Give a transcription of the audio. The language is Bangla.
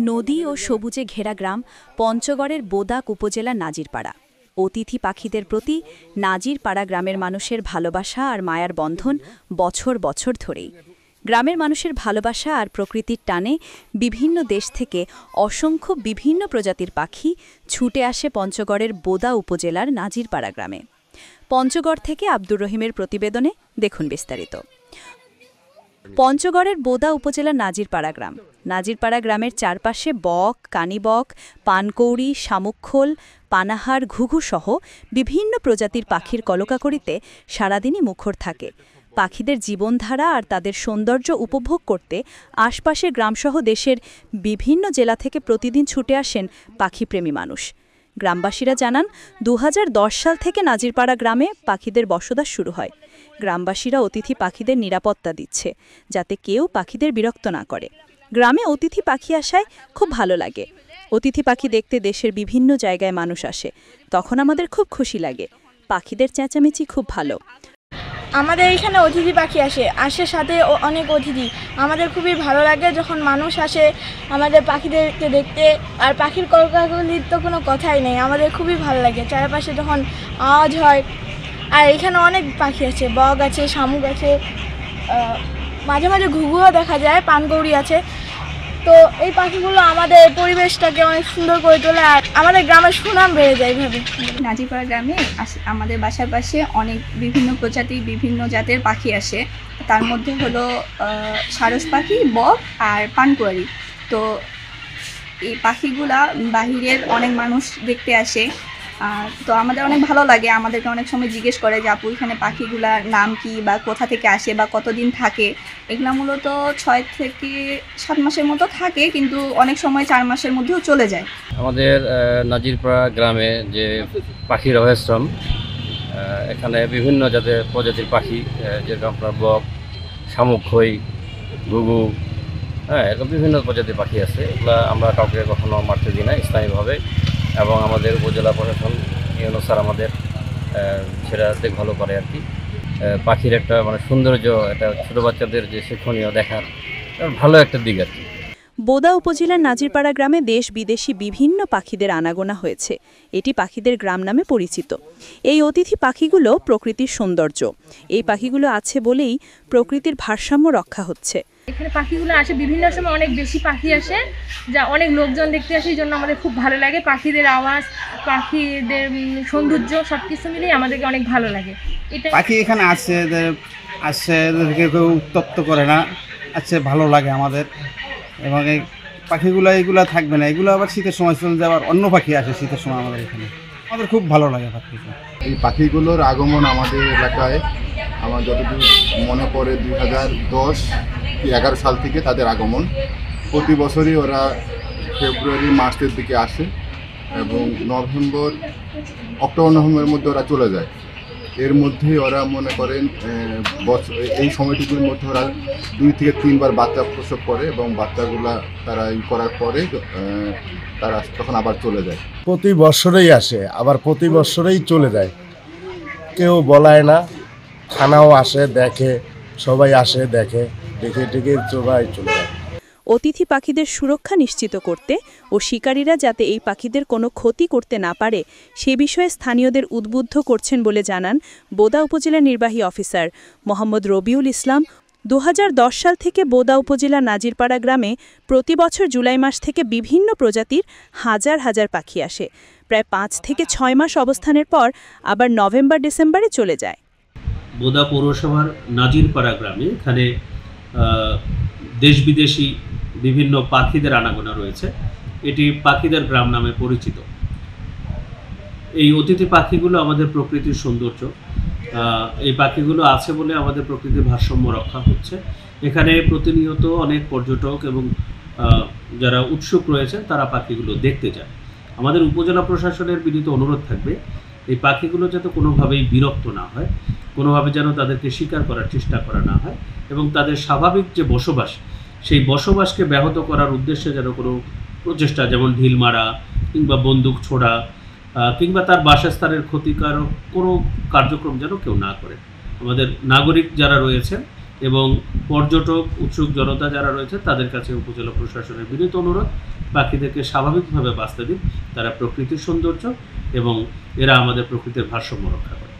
নদী ও সবুজে ঘেরা গ্রাম পঞ্চগড়ের বোদাক উপজেলা নাজিরপাড়া। অতিথি পাখিদের প্রতি নাজিরপাড়া গ্রামের মানুষের ভালোবাসা আর মায়ার বন্ধন বছর বছর ধরেই। গ্রামের মানুষের ভালোবাসা আর প্রকৃতির টানে বিভিন্ন দেশ থেকে অসংখ্য বিভিন্ন প্রজাতির পাখি ছুটে আসে পঞ্চগড়ের বোদা উপজেলার নাজিরপাড়া গ্রামে। পঞ্চগড় থেকে আব্দুর রহিমের প্রতিবেদনে দেখুন বিস্তারিত। পঞ্চগড়ের বোদা উপজেলার নাজিরপাড়া গ্রাম। নাজিরপাড়া গ্রামের চারপাশে বক, কানিবক, পানকৌড়ি, শামুকখোল, পানাহার, ঘুঘু সহ বিভিন্ন প্রজাতির পাখির কলকাকলিতে সারাদিনই মুখর থাকে। পাখিদের জীবনধারা আর তাদের সৌন্দর্য উপভোগ করতে আশপাশের গ্রামসহ দেশের বিভিন্ন জেলা থেকে প্রতিদিন ছুটে আসেন পাখিপ্রেমী মানুষ। গ্রামবাসীরা জানান, ২০১০ সাল থেকে নাজিরপাড়া গ্রামে পাখিদের বসবাস শুরু হয়। গ্রামবাসীরা অতিথি পাখিদের নিরাপত্তা দিচ্ছে, যাতে কেউ পাখিদের বিরক্ত না করে। গ্রামে অতিথি পাখি আসায় খুব ভালো লাগে। অতিথি পাখি দেখতে দেশের বিভিন্ন জায়গায় মানুষ আসে, তখন আমাদের খুব খুশি লাগে। পাখিদের চেঁচামেচি খুব ভালো। আমাদের এখানে অতিথি পাখি আসে সাথে অনেক অতিথি। আমাদের খুবই ভালো লাগে যখন মানুষ আসে আমাদের পাখিদেরকে দেখতে। আর পাখির কলকাকলির তো কোনো কথাই নেই, আমাদের খুবই ভালো লাগে। চারপাশে যখন আওয়াজ হয়, আর এখানে অনেক পাখি আছে, বক আছে, শামুক আছে, মাঝে মাঝে ঘুঘুও দেখা যায়, পানকৌড়ি আছে। তো এই পাখিগুলো আমাদের পরিবেশটাকে অনেক সুন্দর করে তোলে আর আমাদের গ্রামের সুনাম বেড়ে যায় এইভাবে। নাজিরপাড়া গ্রামে আমাদের বাসার পাশে অনেক বিভিন্ন প্রজাতির বিভিন্ন জাতের পাখি আসে। তার মধ্যে হলো সারস পাখি, বক আর পানকৌড়ি। তো এই পাখিগুলা বাহিরের অনেক মানুষ দেখতে আসে। তো আমাদের অনেক ভালো লাগে। আমাদেরকে অনেক সময় জিজ্ঞেস করে যে আপু এখানে পাখিগুলার নাম কি বা কোথা থেকে আসে বা কতদিন থাকে। এগুলা মূলত 6 থেকে 7 মাসের মতো থাকে, কিন্তু অনেক সময় 4 মাসের মধ্যেও চলে যায়। আমাদের নাজিরপাড়া গ্রামে যে পাখির আবাসস্থল, এখানে বিভিন্ন জাতের প্রজাতির পাখি, যেরকম আপনার বক, শামুকখোল, ঘুঘু, এরকম বিভিন্ন প্রজাতির পাখি আছে। এগুলো আমরা কাউকে কখনো মারতে দিই না স্থায়ীভাবে, এবং আমাদের উপজেলা প্রশাসন স্যার আমাদের সেটা দেখভাল করে আর কি। পাখির একটা সৌন্দর্য, এটা ছোটো বাচ্চাদের যে শিক্ষণীয় দেখার ভালো একটা দিক আর কি। বোদা উপজেলার নাজিরপাড়া গ্রামে দেশ বিদেশি বিভিন্ন পাখিদের আনাগোনা হয়েছে। এটি পাখিদের গ্রাম নামে পরিচিত। এই অতিথি পাখিগুলো প্রকৃতির সৌন্দর্য। এই পাখিগুলো আছে বলেই প্রকৃতির ভারসাম্য রক্ষা হচ্ছে। এখানে পাখিগুলো আসে, বিভিন্ন সময় অনেক বেশি পাখি আসে, যা অনেক লোকজন দেখতে আসে। এই জন্য আমাদের খুব ভালো লাগে। পাখিদের আওয়াজ, পাখিদের সৌন্দর্য সব কিছু মিলিয়ে আমাদেরকে অনেক ভালো লাগে। এটা পাখি এখানে আসে কেউ উত্তপ্ত করে না, আছে ভালো লাগে আমাদের। এবং এই পাখিগুলো এইগুলো থাকবে না, এগুলো আবার শীতের সময় চলে যায়, আবার অন্য পাখি আসে শীতের সময় আমাদের এখানে। আমাদের খুব ভালো লাগে পাখিগুলো। এই পাখিগুলোর আগমন আমাদের এলাকায় আমার যতদূর মনে পড়ে 2010-11 সাল থেকে তাদের আগমন। প্রতি বছরই ওরা ফেব্রুয়ারি মার্চের দিকে আসে এবং অক্টোবর নভেম্বরের মধ্যে ওরা চলে যায়। এর মধ্যে ওরা মনে করেন এই সময়টুকুর মধ্যে ওরা 2 থেকে 3 বার বাচ্চা প্রসব করে, এবং বাচ্চাগুলা তারা করার পরে তারা তখন আবার চলে যায়। প্রতি বছরেই আসে, আবার প্রতি বছরেই চলে যায়। কেউ বলায় না, থানাও আসে, দেখে, সবাই আসে, দেখে সবাই চলে যায়। অতিথি পাখিদের সুরক্ষা নিশ্চিত করতে ও শিকারীরা যাতে এই পাখিদের কোনো ক্ষতি করতে না পারে সে বিষয়ে স্থানীয়দের উদ্বুদ্ধ করছেন বলে জানান বোদা উপজেলা নির্বাহী অফিসার মোহাম্মদ রবিউল ইসলাম। 2010 সাল থেকে বোদা উপজেলা নাজিরপাড়া গ্রামে প্রতি বছর জুলাই মাস থেকে বিভিন্ন প্রজাতির হাজার হাজার পাখি আসে। প্রায় 5 থেকে 6 মাস অবস্থানের পর আবার নভেম্বর-ডিসেম্বরে চলে যায়। বোদা পৌরসভার নাজিরপাড়া গ্রামে এখানে দেশ বিদেশি বিভিন্ন পাখিদের আনাগোনা রয়েছে। এটি পাখিদের গ্রাম নামে পরিচিত। এই অতিথি পাখিগুলো আমাদের প্রকৃতির সৌন্দর্য। এই পাখিগুলো আছে বলে আমাদের প্রকৃতির ভারসাম্য রক্ষা হচ্ছে। এখানে প্রতিনিয়ত অনেক পর্যটক এবং যারা উৎসুক রয়েছেন তারা পাখিগুলো দেখতে যায়। আমাদের উপজেলা প্রশাসনের বিনীত অনুরোধ থাকবে এই পাখিগুলো যাতে কোনোভাবেই বিরক্ত না হয়, কোনোভাবে যেন তাদেরকে শিকার করার চেষ্টা করা না হয়, এবং তাদের স্বাভাবিক যে বসবাস সেই বসবাসকে ব্যাহত করার উদ্দেশ্যে যেন কোনো প্রচেষ্টা, যেমন ঢিল মারা কিংবা বন্দুক ছোড়া কিংবা তার বাসস্থানের ক্ষতিকারক কোনো কার্যক্রম যেন কেউ না করে। আমাদের নাগরিক যারা রয়েছেন এবং পর্যটক উৎসুক জনতা যারা রয়েছে তাদের কাছে উপজেলা প্রশাসনের বিনীত অনুরোধ পাখিদেরকে স্বাভাবিকভাবে বাঁচতে দিন। তারা প্রকৃতির সৌন্দর্য এবং এরা আমাদের প্রকৃতির ভারসাম্য রক্ষা করে।